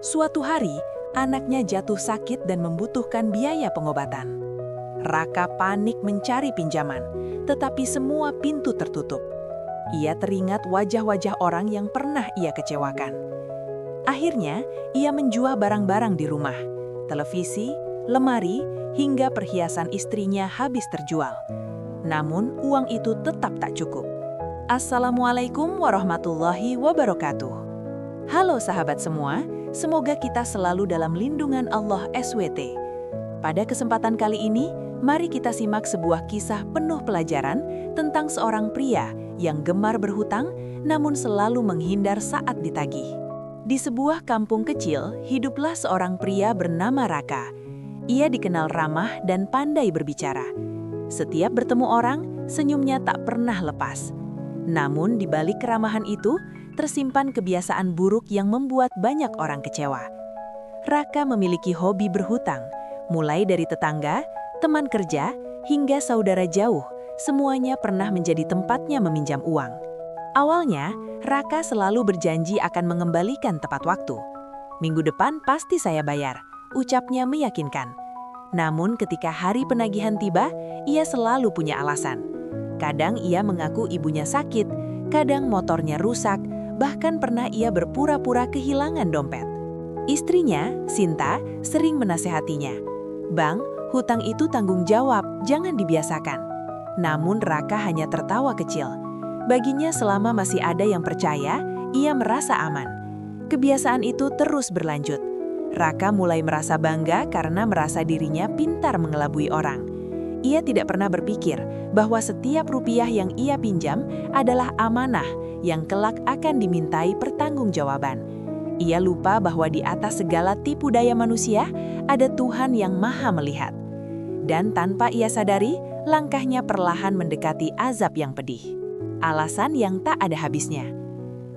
Suatu hari, anaknya jatuh sakit dan membutuhkan biaya pengobatan. Raka panik mencari pinjaman, tetapi semua pintu tertutup. Ia teringat wajah-wajah orang yang pernah ia kecewakan. Akhirnya, ia menjual barang-barang di rumah. Televisi, lemari, hingga perhiasan istrinya habis terjual. Namun, uang itu tetap tak cukup. Assalamualaikum warahmatullahi wabarakatuh. Halo sahabat semua, semoga kita selalu dalam lindungan Allah SWT. Pada kesempatan kali ini, mari kita simak sebuah kisah penuh pelajaran tentang seorang pria yang gemar berhutang namun selalu menghindar saat ditagih. Di sebuah kampung kecil, hiduplah seorang pria bernama Raka. Ia dikenal ramah dan pandai berbicara. Setiap bertemu orang, senyumnya tak pernah lepas. Namun di balik keramahan itu, tersimpan kebiasaan buruk yang membuat banyak orang kecewa. Raka memiliki hobi berhutang, mulai dari tetangga, teman kerja, hingga saudara jauh, semuanya pernah menjadi tempatnya meminjam uang. Awalnya, Raka selalu berjanji akan mengembalikan tepat waktu. Minggu depan pasti saya bayar, ucapnya meyakinkan. Namun ketika hari penagihan tiba, ia selalu punya alasan. Kadang ia mengaku ibunya sakit, kadang motornya rusak, bahkan pernah ia berpura-pura kehilangan dompet. Istrinya, Sinta, sering menasehatinya. "Bang, hutang itu tanggung jawab, jangan dibiasakan." Namun Raka hanya tertawa kecil. Baginya selama masih ada yang percaya, ia merasa aman. Kebiasaan itu terus berlanjut. Raka mulai merasa bangga karena merasa dirinya pintar mengelabui orang. Ia tidak pernah berpikir bahwa setiap rupiah yang ia pinjam adalah amanah yang kelak akan dimintai pertanggungjawaban. Ia lupa bahwa di atas segala tipu daya manusia ada Tuhan yang Maha Melihat. Dan tanpa ia sadari, langkahnya perlahan mendekati azab yang pedih. Alasan yang tak ada habisnya.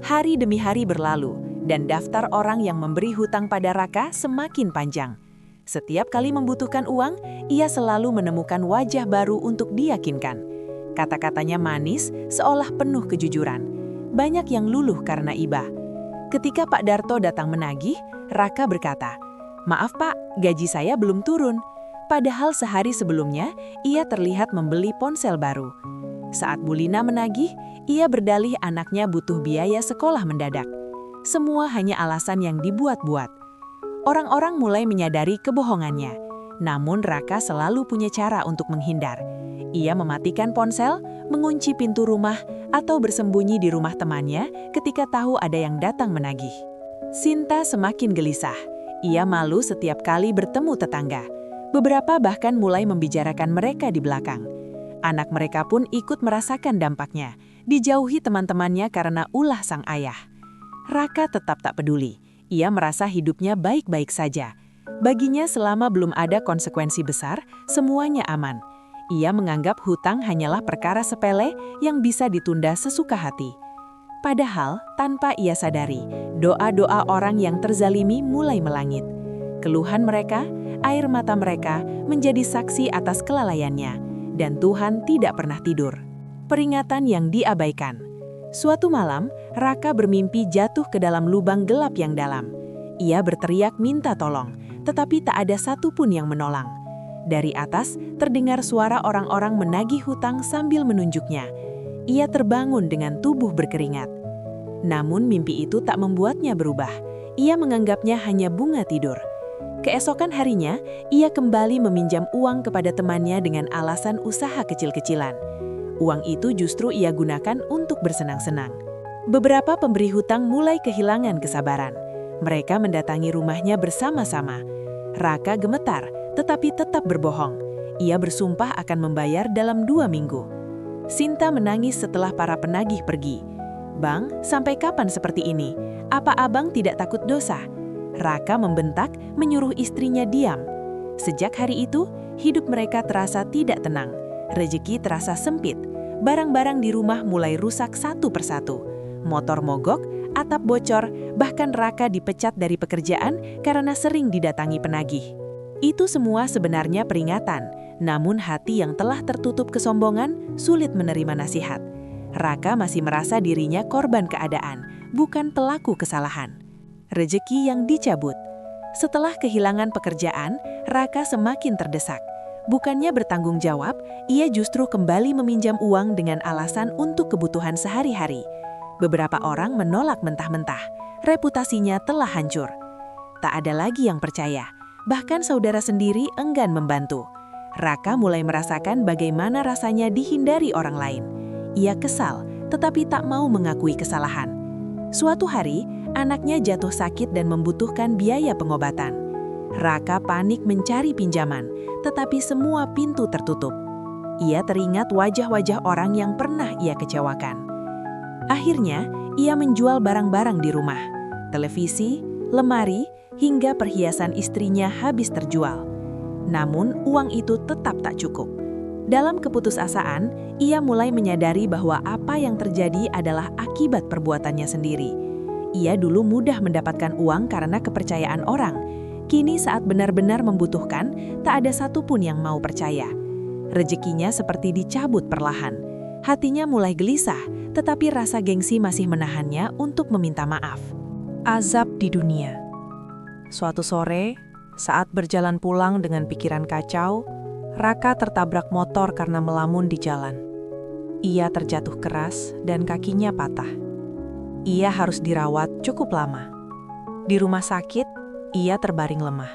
Hari demi hari berlalu, dan daftar orang yang memberi hutang pada Raka semakin panjang. Setiap kali membutuhkan uang, ia selalu menemukan wajah baru untuk diyakinkan. Kata-katanya manis, seolah penuh kejujuran. Banyak yang luluh karena iba. Ketika Pak Darto datang menagih, Raka berkata, "Maaf Pak, gaji saya belum turun." Padahal sehari sebelumnya, ia terlihat membeli ponsel baru. Saat Bu Lina menagih, ia berdalih anaknya butuh biaya sekolah mendadak. Semua hanya alasan yang dibuat-buat. Orang-orang mulai menyadari kebohongannya. Namun Raka selalu punya cara untuk menghindar. Ia mematikan ponsel, mengunci pintu rumah, atau bersembunyi di rumah temannya ketika tahu ada yang datang menagih. Sinta semakin gelisah. Ia malu setiap kali bertemu tetangga. Beberapa bahkan mulai membicarakan mereka di belakang. Anak mereka pun ikut merasakan dampaknya, dijauhi teman-temannya karena ulah sang ayah. Raka tetap tak peduli. Ia merasa hidupnya baik-baik saja. Baginya selama belum ada konsekuensi besar, semuanya aman. Ia menganggap hutang hanyalah perkara sepele yang bisa ditunda sesuka hati. Padahal, tanpa ia sadari, doa-doa orang yang terzalimi mulai melangit. Keluhan mereka, air mata mereka menjadi saksi atas kelalaiannya, dan Tuhan tidak pernah tidur. Peringatan yang diabaikan. Suatu malam, Raka bermimpi jatuh ke dalam lubang gelap yang dalam. Ia berteriak minta tolong, tetapi tak ada satupun yang menolong. Dari atas, terdengar suara orang-orang menagih hutang sambil menunjuknya. Ia terbangun dengan tubuh berkeringat. Namun mimpi itu tak membuatnya berubah. Ia menganggapnya hanya bunga tidur. Keesokan harinya, ia kembali meminjam uang kepada temannya dengan alasan usaha kecil-kecilan. Uang itu justru ia gunakan untuk bersenang-senang. Beberapa pemberi hutang mulai kehilangan kesabaran. Mereka mendatangi rumahnya bersama-sama. Raka gemetar, tetapi tetap berbohong. Ia bersumpah akan membayar dalam 2 minggu. Sinta menangis setelah para penagih pergi. "Bang, sampai kapan seperti ini? Apa abang tidak takut dosa?" Raka membentak, menyuruh istrinya diam. Sejak hari itu, hidup mereka terasa tidak tenang. Rezeki terasa sempit. Barang-barang di rumah mulai rusak satu persatu. Motor mogok, atap bocor, bahkan Raka dipecat dari pekerjaan karena sering didatangi penagih. Itu semua sebenarnya peringatan, namun hati yang telah tertutup kesombongan sulit menerima nasihat. Raka masih merasa dirinya korban keadaan, bukan pelaku kesalahan. Rejeki yang dicabut. Setelah kehilangan pekerjaan, Raka semakin terdesak. Bukannya bertanggung jawab, ia justru kembali meminjam uang dengan alasan untuk kebutuhan sehari-hari. Beberapa orang menolak mentah-mentah. Reputasinya telah hancur. Tak ada lagi yang percaya. Bahkan saudara sendiri enggan membantu. Raka mulai merasakan bagaimana rasanya dihindari orang lain. Ia kesal, tetapi tak mau mengakui kesalahan. Suatu hari, anaknya jatuh sakit dan membutuhkan biaya pengobatan. Raka panik mencari pinjaman, tetapi semua pintu tertutup. Ia teringat wajah-wajah orang yang pernah ia kecewakan. Akhirnya, ia menjual barang-barang di rumah. Televisi, lemari, hingga perhiasan istrinya habis terjual. Namun, uang itu tetap tak cukup. Dalam keputusasaan, ia mulai menyadari bahwa apa yang terjadi adalah akibat perbuatannya sendiri. Ia dulu mudah mendapatkan uang karena kepercayaan orang. Kini saat benar-benar membutuhkan, tak ada satupun yang mau percaya. Rezekinya seperti dicabut perlahan. Hatinya mulai gelisah, tetapi rasa gengsi masih menahannya untuk meminta maaf. Azab di dunia. Suatu sore, saat berjalan pulang dengan pikiran kacau, Raka tertabrak motor karena melamun di jalan. Ia terjatuh keras dan kakinya patah. Ia harus dirawat cukup lama. Di rumah sakit, ia terbaring lemah.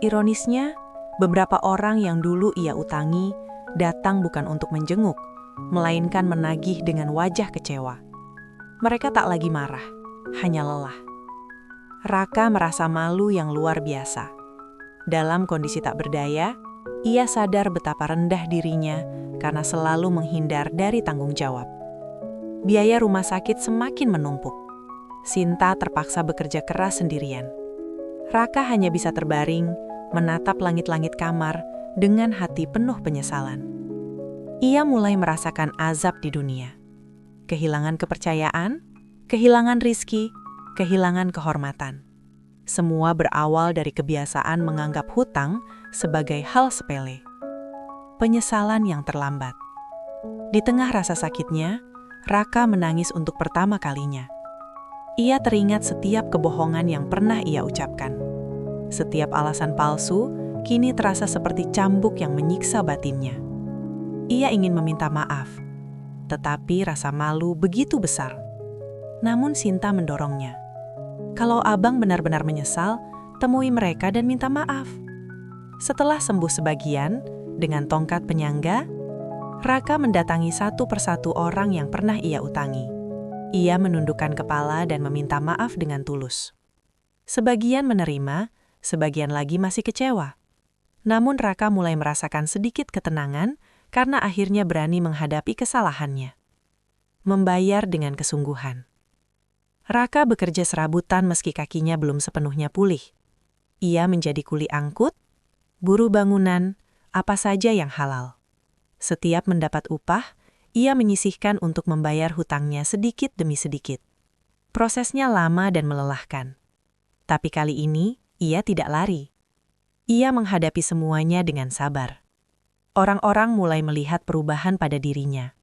Ironisnya, beberapa orang yang dulu ia utangi datang bukan untuk menjenguk, melainkan menagih dengan wajah kecewa. Mereka tak lagi marah, hanya lelah. Raka merasa malu yang luar biasa. Dalam kondisi tak berdaya, ia sadar betapa rendah dirinya karena selalu menghindar dari tanggung jawab. Biaya rumah sakit semakin menumpuk. Sinta terpaksa bekerja keras sendirian. Raka hanya bisa terbaring, menatap langit-langit kamar dengan hati penuh penyesalan. Ia mulai merasakan azab di dunia. Kehilangan kepercayaan, kehilangan rizki, kehilangan kehormatan. Semua berawal dari kebiasaan menganggap hutang sebagai hal sepele. Penyesalan yang terlambat. Di tengah rasa sakitnya, Raka menangis untuk pertama kalinya. Ia teringat setiap kebohongan yang pernah ia ucapkan. Setiap alasan palsu kini terasa seperti cambuk yang menyiksa batinnya. Ia ingin meminta maaf, tetapi rasa malu begitu besar. Namun Sinta mendorongnya. Kalau abang benar-benar menyesal, temui mereka dan minta maaf. Setelah sembuh sebagian, dengan tongkat penyangga, Raka mendatangi satu persatu orang yang pernah ia utangi. Ia menundukkan kepala dan meminta maaf dengan tulus. Sebagian menerima, sebagian lagi masih kecewa. Namun Raka mulai merasakan sedikit ketenangan karena akhirnya berani menghadapi kesalahannya. Membayar dengan kesungguhan. Raka bekerja serabutan meski kakinya belum sepenuhnya pulih. Ia menjadi kuli angkut, buruh bangunan, apa saja yang halal. Setiap mendapat upah, ia menyisihkan untuk membayar hutangnya sedikit demi sedikit. Prosesnya lama dan melelahkan. Tapi kali ini, ia tidak lari. Ia menghadapi semuanya dengan sabar. Orang-orang mulai melihat perubahan pada dirinya.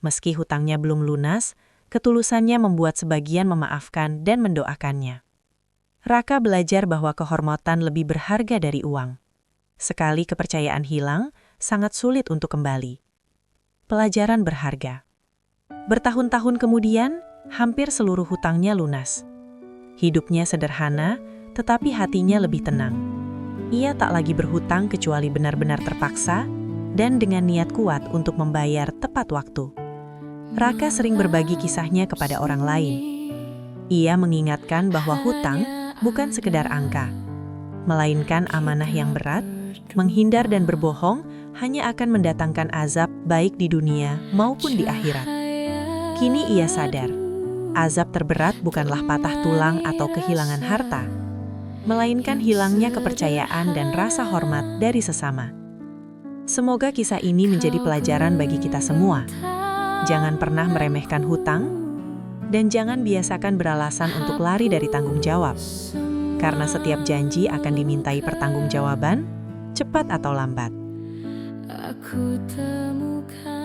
Meski hutangnya belum lunas, ketulusannya membuat sebagian memaafkan dan mendoakannya. Raka belajar bahwa kehormatan lebih berharga dari uang. Sekali kepercayaan hilang, sangat sulit untuk kembali. Pelajaran berharga. Bertahun-tahun kemudian, hampir seluruh hutangnya lunas. Hidupnya sederhana, tetapi hatinya lebih tenang. Ia tak lagi berhutang kecuali benar-benar terpaksa, dan dengan niat kuat untuk membayar tepat waktu. Raka sering berbagi kisahnya kepada orang lain. Ia mengingatkan bahwa hutang bukan sekedar angka, melainkan amanah yang berat. Menghindar dan berbohong hanya akan mendatangkan azab baik di dunia maupun di akhirat. Kini ia sadar, azab terberat bukanlah patah tulang atau kehilangan harta, melainkan hilangnya kepercayaan dan rasa hormat dari sesama. Semoga kisah ini menjadi pelajaran bagi kita semua. Jangan pernah meremehkan hutang, dan jangan biasakan beralasan untuk lari dari tanggung jawab. Karena setiap janji akan dimintai pertanggungjawaban, cepat atau lambat. Aku temukan